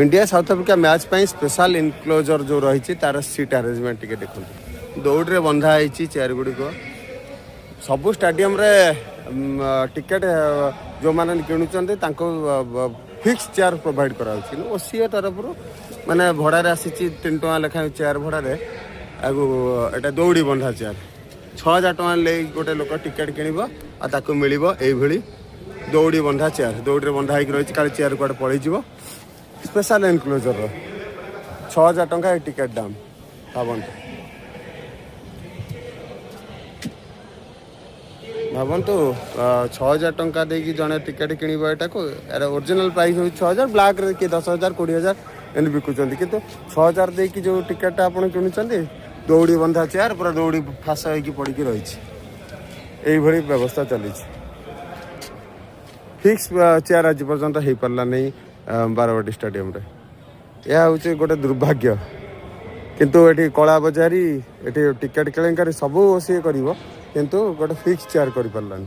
India south Africa match पे special enclosure जो रही तार सीट अरेंजमेंट टिके देखो दौड़ बंधा होती चेयर गुड़िक सबू स्टाडियम रे टिकेट जो मैंने किणुंट फिक्स चेयर प्रोवाइड कराऊँ ओसीए तरफ माने भड़ारे आसी 3 टଙ୍କା लेखा चेयर भड़ारे एटा दौड़ी बंधा चेयर 6000 टଙ୍କା ले गोटे लोक टिकेट किणव मिल दौड़ी बंधा चेयर दौड़ी बंधा हो रही है चेयर कूड़े पलैज स्पेशल एनक्लोजर 6000 टଙ୍କା टिकेट दाम भावतु 6000 टଙ୍କା देकी जड़े टिकेट किणव यहाँ को यार ओरिजिनल प्राइस हो 6000 ब्लैक रे किए 10,000 20,000 एमती बिकुंट कि 6000 देकी जो टिकेट आप किणुंट दौड़ी बंधा चेयर पूरा दौड़ी फास हो पड़ी रही यही व्यवस्था चली फिक्स चेयर आज पर्यंत हो पारा नहीं बारवाटी स्टेडियम रे यह हूँ गोटे दुर्भाग्य किंतु ये कला बजारी ये टिकेट केलेंकारी सबू सी कर किंतु गोटे फिक्स चेयर कर पारानी।